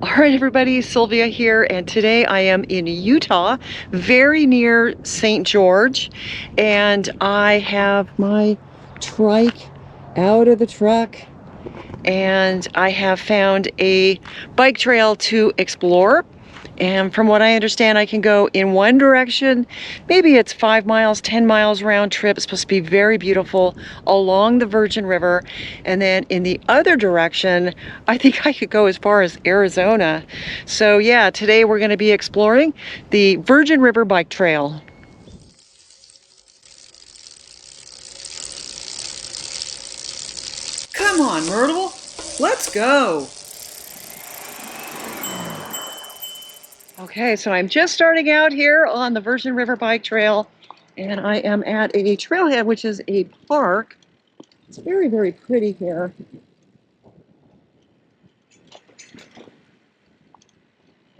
All right, everybody, Sylvia here, and today I am in Utah, very near St. George, and I have my trike out of the truck, and I have found a bike trail to explore. And from what I understand, I can go in one direction. Maybe it's 5 miles, 10 miles round trip. It's supposed to be very beautiful along the Virgin River. And then in the other direction, I think I could go as far as Arizona. So yeah, today we're going to be exploring the Virgin River Bike Trail. Come on, Myrtle, let's go. Okay, so I'm just starting out here on the Virgin River Bike Trail, and I am at a trailhead, which is a park. It's very, very pretty here.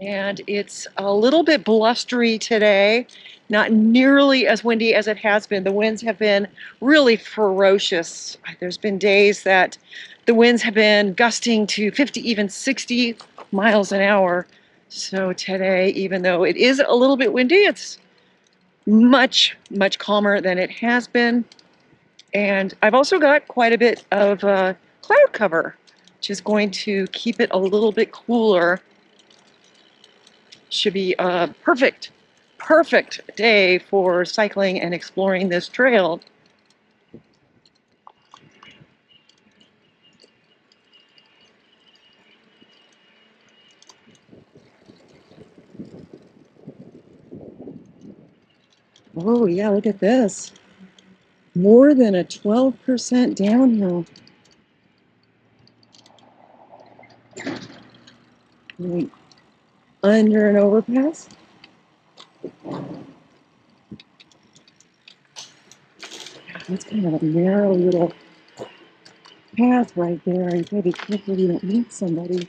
And it's a little bit blustery today, not nearly as windy as it has been. The winds have been really ferocious. There's been days that the winds have been gusting to 50, even 60 miles an hour. So today, even though it is a little bit windy, it's much, much calmer than it has been. And I've also got quite a bit of cloud cover, which is going to keep it a little bit cooler. Should be a perfect day for cycling and exploring this trail. Oh yeah, look at this. More than a 12% downhill. Right under an overpass. That's kind of a narrow little path right there. You gotta be careful you don't meet somebody.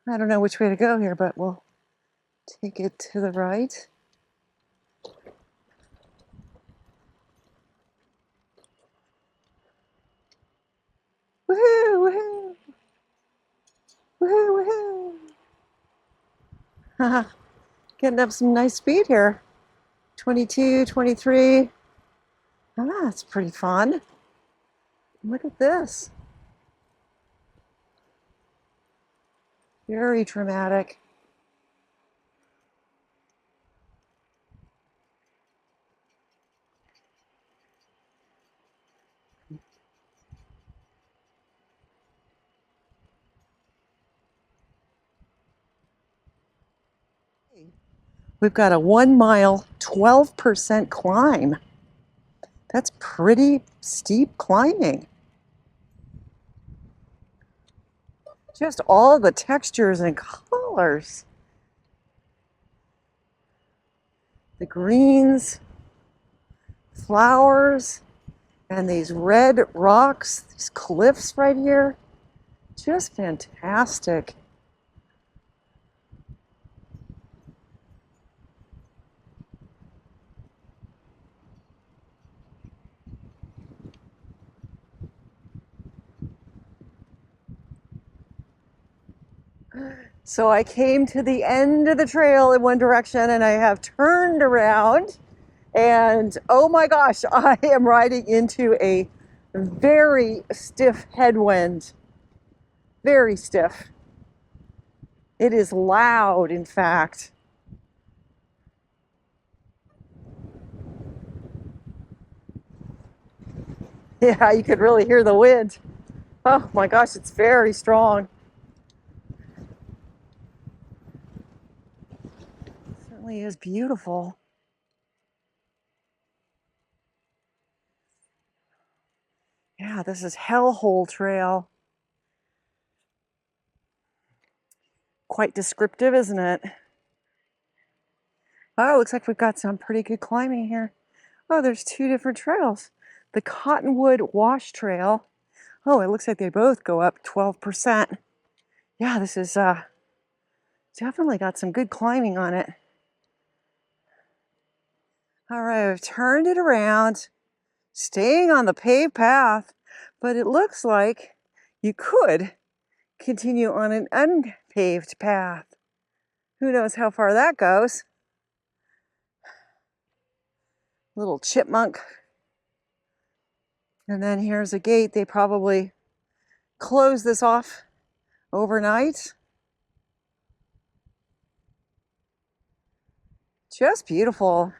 I don't know which way to go here, but we'll take it to the right. Woohoo, woohoo, woohoo, woohoo. Getting up some nice speed here. 22, 23. Ah, that's pretty fun. Look at this. Very dramatic. We've got a 1 mile, 12% climb. That's pretty steep climbing. Just all the textures and colors. The greens, flowers, and these red rocks, these cliffs right here. Just fantastic. So I came to the end of the trail in one direction and I have turned around and oh my gosh, I am riding into a very stiff headwind. Very stiff. It is loud, in fact. Yeah, you could really hear the wind. Oh my gosh, it's very strong. It certainly is beautiful. Yeah, this is Hellhole Trail. Quite descriptive, isn't it? Oh, looks like we've got some pretty good climbing here. Oh, there's two different trails. The Cottonwood Wash Trail. Oh, it looks like they both go up 12%. Yeah, this is definitely got some good climbing on it. All right, I've turned it around. staying on the paved path, but it looks like you could continue on an unpaved path. Who knows how far that goes? Little chipmunk. And then here's a gate. They probably close this off overnight. Just beautiful.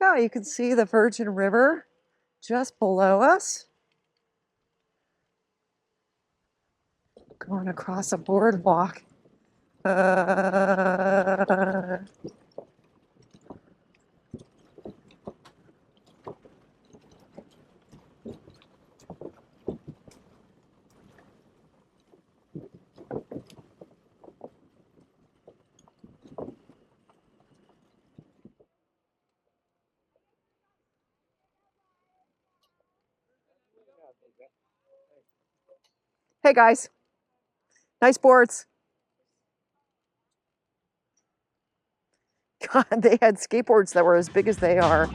Yeah, you can see the Virgin River just below us. Going across a boardwalk. Hey guys, nice boards. God, they had skateboards that were as big as they are.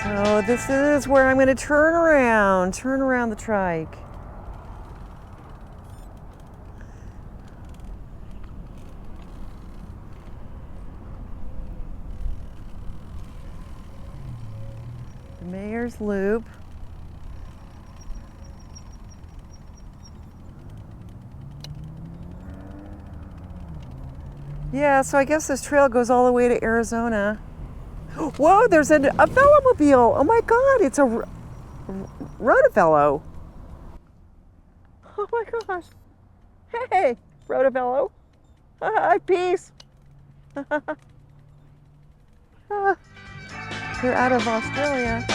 So this is where I'm going to turn around the trike. The Mayor's Loop. Yeah, so I guess this trail goes all the way to Arizona. Whoa, there's a velomobile. Oh my God, it's a Rotovelo. Oh my gosh. Hey, Rotovelo. Hi, peace. You're out of Australia.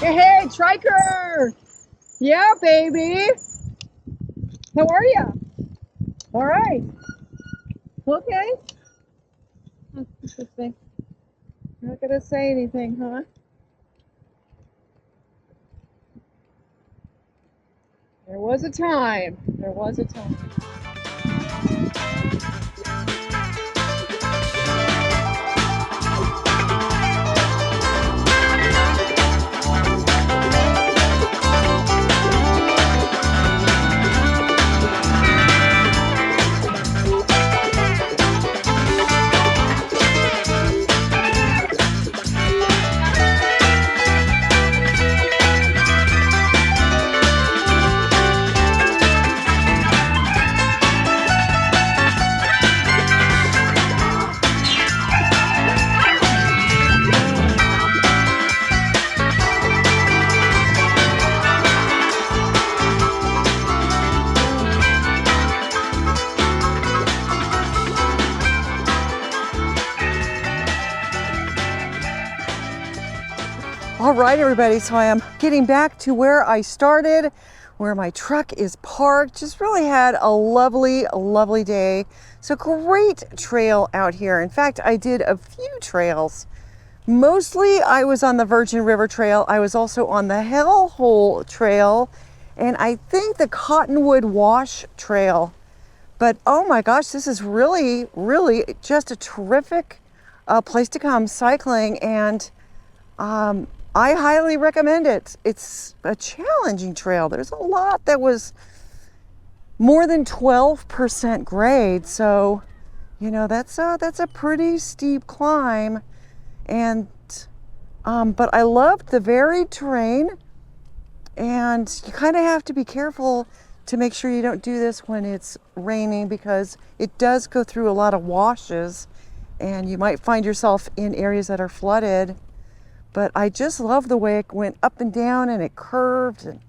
Hey, Triker! Yeah, baby! How are you? All right. Okay. Interesting. You're not gonna say anything, huh? There was a time. There was a time. All right, everybody, so I am getting back to where I started, where my truck is parked. Just really had a lovely day. So great trail out here. In fact, I did a few trails. Mostly I was on the Virgin River Trail. I was also on the Hellhole Trail, and I think the Cottonwood Wash Trail. But oh my gosh, this is really just a terrific place to come cycling, and I highly recommend it. It's a challenging trail. There's a lot that was more than 12% grade, so you know that's a pretty steep climb. And but I loved the varied terrain, and you kind of have to be careful to make sure you don't do this when it's raining, because it does go through a lot of washes and you might find yourself in areas that are flooded. But I just love the way it went up and down, and it curved and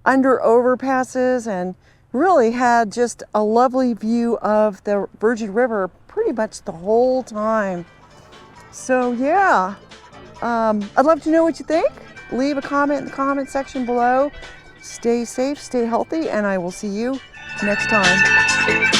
under overpasses, and really had just a lovely view of the Virgin River pretty much the whole time. So yeah, I'd love to know what you think. Leave a comment in the comment section below. Stay safe, stay healthy, and I will see you next time.